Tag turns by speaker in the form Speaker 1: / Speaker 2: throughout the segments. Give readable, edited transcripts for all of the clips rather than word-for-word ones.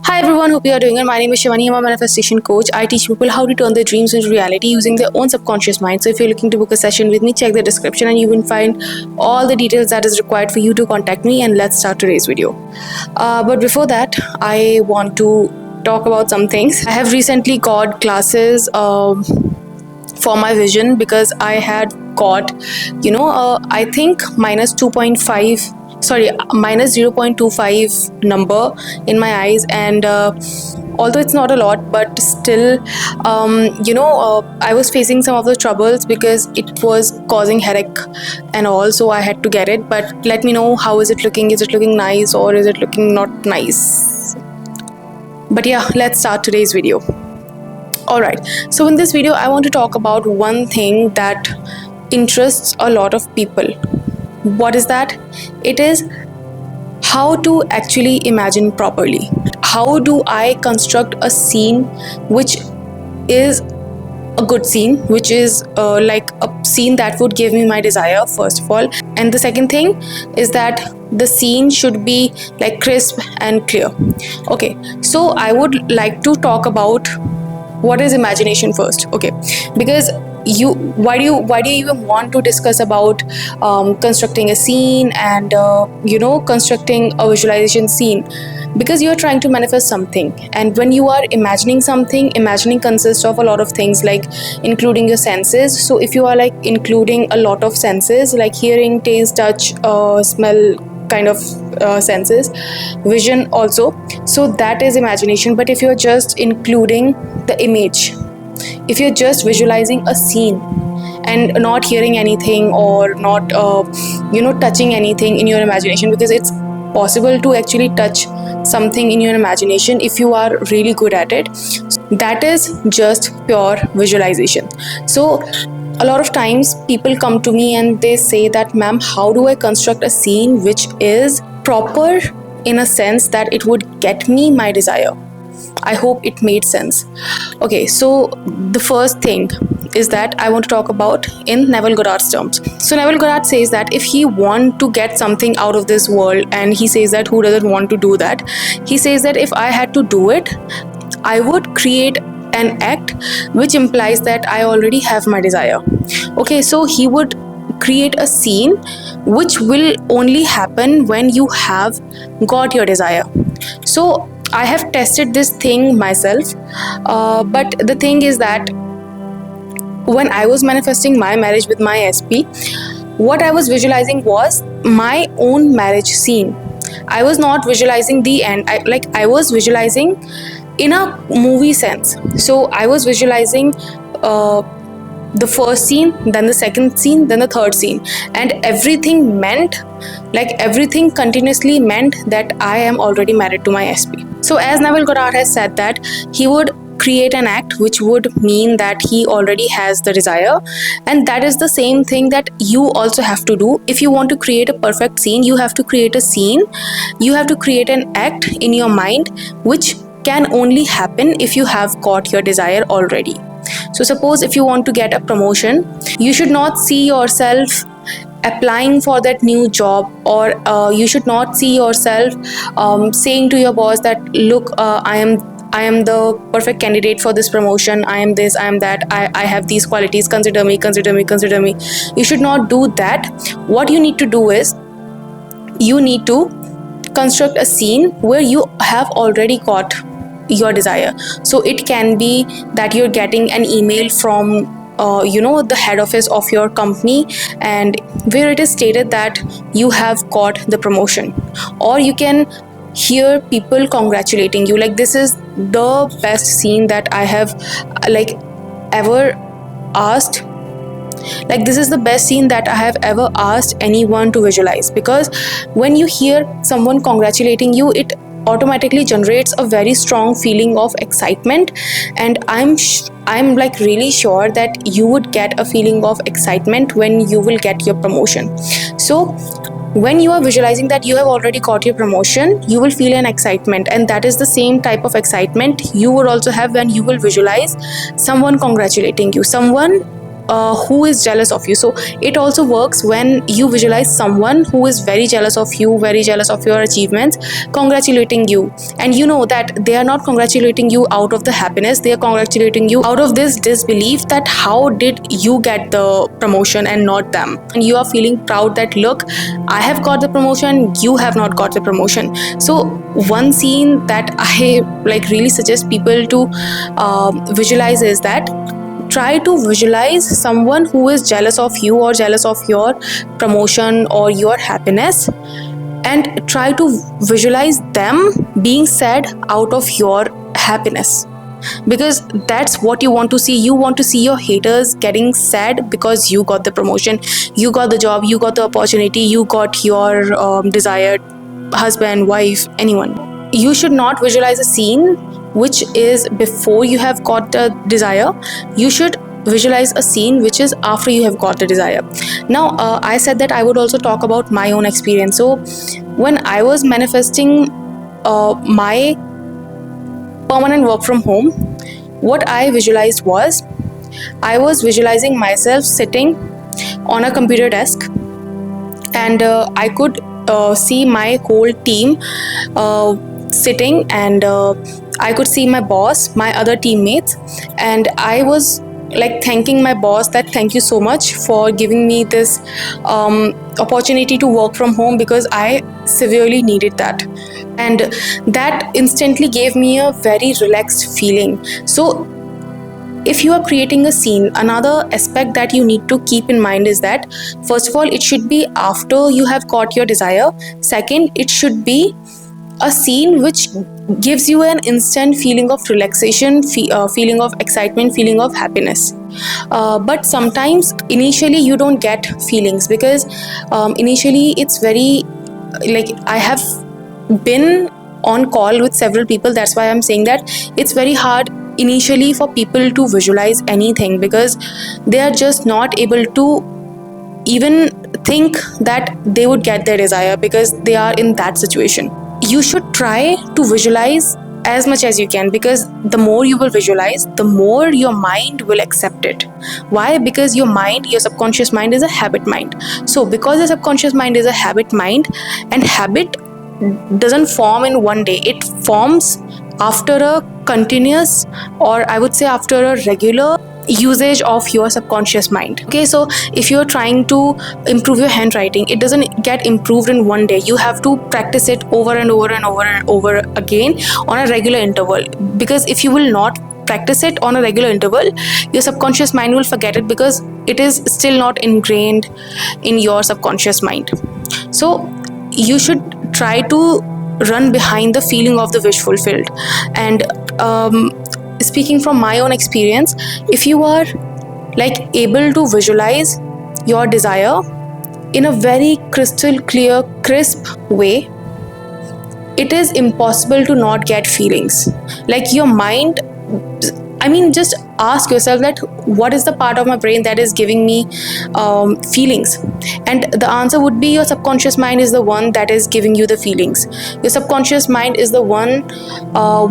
Speaker 1: Hi everyone, hope you are doing well. My name is Shivani. I'm a manifestation coach. I teach people how to turn their dreams into reality using their own subconscious mind. So if you're looking to book a session with me, check the description and you will find all the details that is required for you to contact me, and let's start today's video. But before that, I want to talk about some things. I have recently got classes for my vision because I had got, I think minus 2.5 sorry minus 0.25 number in my eyes, and although it's not a lot, but still I was facing some of the troubles because it was causing headache and all, so I had to get it. But let me know, how is it looking? Is it looking nice or is it looking not nice? But yeah, let's start today's video. Alright, so in this video I want to talk about one thing that interests a lot of people. What is that? It is how to actually imagine properly. How do I construct a scene which is a good scene, which is like a scene that would give me my desire, first of all. And the second thing is that the scene should be like crisp and clear. Okay, so I would like to talk about what is imagination first. Okay, because why do you even want to discuss about constructing a scene and constructing a visualization scene? Because you are trying to manifest something, and when you are imagining something, imagining consists of a lot of things, like including your senses. So if you are like including a lot of senses like hearing, taste, touch, smell kind of senses, vision also, so that is imagination. But if you're just including the image, if you're just visualizing a scene and not hearing anything or not touching anything in your imagination, because it's possible to actually touch something in your imagination if you are really good at it, that is just pure visualization. So a lot of times people come to me and they say that, ma'am, how do I construct a scene which is proper in a sense that it would get me my desire? I hope it made sense. Okay, so the first thing is that I want to talk about in Neville Goddard's terms. So Neville Goddard says that if he want to get something out of this world, and he says that who doesn't want to do that, he says that if I had to do it, I would create an act which implies that I already have my desire. Okay, so he would create a scene which will only happen when you have got your desire. So I have tested this thing myself, but the thing is that when I was manifesting my marriage with my SP, what I was visualizing was my own marriage scene. I was not visualizing the end. I was visualizing in a movie sense. So I was visualizing the first scene, then the second scene, then the third scene, and everything continuously meant that I am already married to my SP. So as Neville Goddard has said that he would create an act which would mean that he already has the desire, and that is the same thing that you also have to do. If you want to create a perfect scene, you have to create a scene, you have to create an act in your mind which can only happen if you have got your desire already. So suppose if you want to get a promotion, you should not see yourself applying for that new job, or you should not see yourself saying to your boss that, look, I am the perfect candidate for this promotion, I am this, I am that, I have these qualities, consider me. You should not do that. What you need to do is, you need to construct a scene where you have already got your desire. So it can be that you're getting an email from the head office of your company, and where it is stated that you have got the promotion, or you can hear people congratulating you. Like, this is the best scene that I have ever asked. Like, this is the best scene that I have ever asked anyone to visualize, because when you hear someone congratulating you, it automatically generates a very strong feeling of excitement, and I'm like really sure that you would get a feeling of excitement when you will get your promotion. So when you are visualizing that you have already got your promotion, you will feel an excitement, and that is the same type of excitement you would also have when you will visualize someone congratulating you, someone who is jealous of you. So it also works when you visualize someone who is very jealous of you, very jealous of your achievements, congratulating you, and you know that they are not congratulating you out of the happiness, they are congratulating you out of this disbelief that how did you get the promotion and not them, and you are feeling proud that look, I have got the promotion, you have not got the promotion. So one scene that I really suggest people to visualize is that try to visualize someone who is jealous of you or jealous of your promotion or your happiness, and try to visualize them being sad out of your happiness, because that's what you want to see. You want to see your haters getting sad because you got the promotion, you got the job, you got the opportunity, you got your desired husband, wife, anyone. You should not visualize a scene which is before you have got the desire. You should visualize a scene which is after you have got the desire. Now, I said that I would also talk about my own experience. So when I was manifesting my permanent work from home, what I visualized was, I was visualizing myself sitting on a computer desk, and I could see my whole team sitting, and I could see my boss, my other teammates, and I was thanking my boss that thank you so much for giving me this opportunity to work from home, because I severely needed that, and that instantly gave me a very relaxed feeling. So if you are creating a scene, another aspect that you need to keep in mind is that first of all, it should be after you have got your desire. Second, it should be a scene which gives you an instant feeling of relaxation, feeling of excitement, feeling of happiness. But sometimes initially you don't get feelings, because initially it's very I have been on call with several people. That's why I'm saying that it's very hard initially for people to visualize anything, because they are just not able to even think that they would get their desire, because they are in that situation. You should try to visualize as much as you can, because the more you will visualize, the more your mind will accept it. Why? Because your subconscious mind is a habit mind. So because the subconscious mind is a habit mind, and habit doesn't form in one day, it forms after a continuous, or I would say after a regular usage of your subconscious mind. Okay, so if you're trying to improve your handwriting, it doesn't get improved in one day. You have to practice it over and over and over and over again on a regular interval, because if you will not practice it on a regular interval, your subconscious mind will forget it, because it is still not ingrained in your subconscious mind. So you should try to run behind the feeling of the wish fulfilled. And speaking from my own experience, if you are able to visualize your desire in a very crystal clear, crisp way, it is impossible to not get feelings. Your mind, just ask yourself that what is the part of my brain that is giving me feelings, and the answer would be your subconscious mind is the one that is giving you the feelings. Your subconscious mind is the one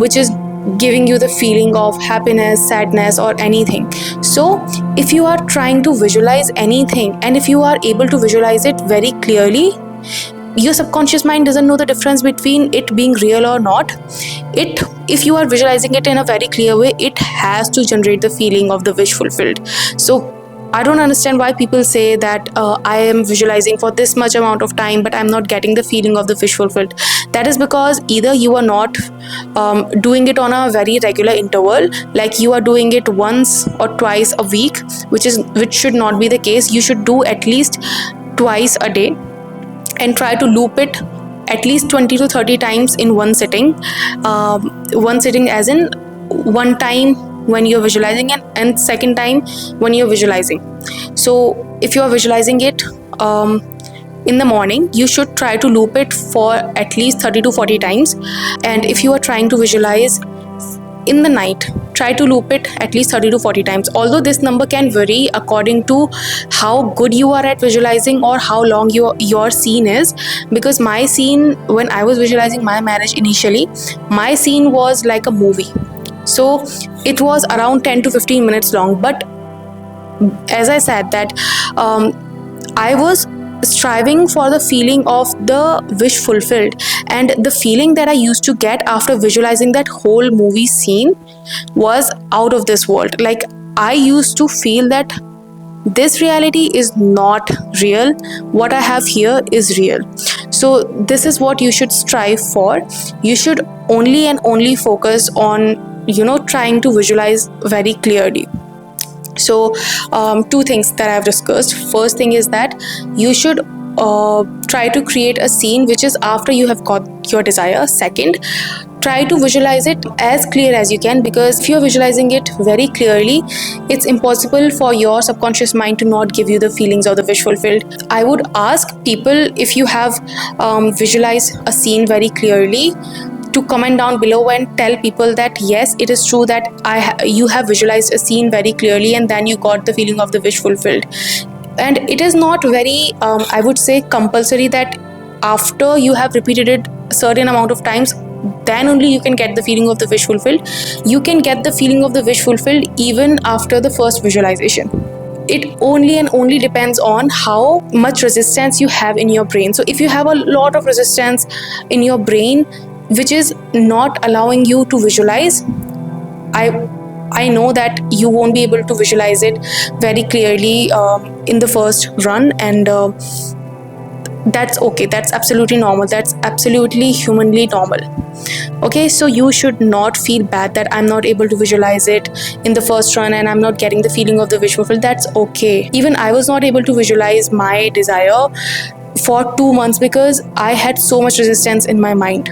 Speaker 1: which is giving you the feeling of happiness, sadness, or anything. So if you are trying to visualize anything, and if you are able to visualize it very clearly, your subconscious mind doesn't know the difference between it being real or not. If you are visualizing it in a very clear way, it has to generate the feeling of the wish fulfilled. So I don't understand why people say that I am visualizing for this much amount of time, but I'm not getting the feeling of the wish fulfilled. That is because either you are not doing it on a very regular interval, you are doing it once or twice a week, which should not be the case. You should do at least twice a day, and try to loop it at least 20 to 30 times in one sitting. One sitting as in one time when you're visualizing it, and second time when you're visualizing. So if you're visualizing it in the morning, you should try to loop it for at least 30 to 40 times. And if you are trying to visualize in the night, try to loop it at least 30 to 40 times. Although this number can vary according to how good you are at visualizing or how long your scene is. Because my scene, when I was visualizing my marriage initially, my scene was like a movie. So it was around 10 to 15 minutes long. But as I said that I was striving for the feeling of the wish fulfilled, and the feeling that I used to get after visualizing that whole movie scene was out of this world. Like, I used to feel that this reality is not real, what I have here is real. So this is what you should strive for. You should only and only focus on trying to visualize very clearly. So two things that I've discussed. First thing is that you should try to create a scene which is after you have got your desire. Second, try to visualize it as clear as you can, because if you're visualizing it very clearly, it's impossible for your subconscious mind to not give you the feelings of the wish fulfilled. I would ask people, if you have visualized a scene very clearly, to comment down below and tell people that yes, it is true that you have visualized a scene very clearly and then you got the feeling of the wish fulfilled. And it is not very I would say compulsory that after you have repeated it a certain amount of times, then only you can get the feeling of the wish fulfilled. You can get the feeling of the wish fulfilled even after the first visualization. It only and only depends on how much resistance you have in your brain. So if you have a lot of resistance in your brain which is not allowing you to visualize, I know that you won't be able to visualize it very clearly in the first run, and that's okay. That's absolutely normal. That's absolutely humanly normal. Okay, so you should not feel bad that I'm not able to visualize it in the first run and I'm not getting the feeling of the wish fulfilled. That's okay. Even I was not able to visualize my desire for 2 months because I had so much resistance in my mind.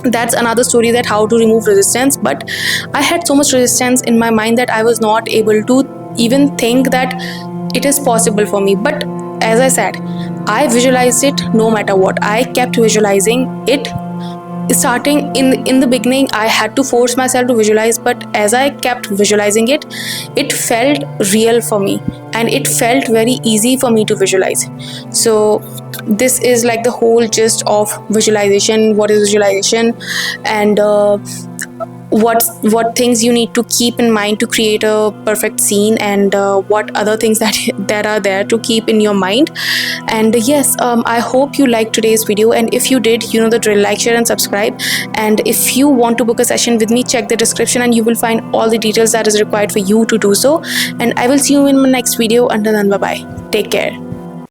Speaker 1: That's another story, that how to remove resistance. But I had so much resistance in my mind that I was not able to even think that it is possible for me. But as I said, I visualized it no matter what. I kept visualizing it. Starting in the beginning, I had to force myself to visualize, but as I kept visualizing it, it felt real for me and it felt very easy for me to visualize. So this is like the whole gist of visualization. What is visualization, and what things you need to keep in mind to create a perfect scene, and what other things that are there to keep in your mind. And yes, I hope you liked today's video, and if you did, you know the drill. Like, share and subscribe. And if you want to book a session with me, check the description and you will find all the details that is required for you to do so. And I will see you in my next video. Until then, bye bye, take care.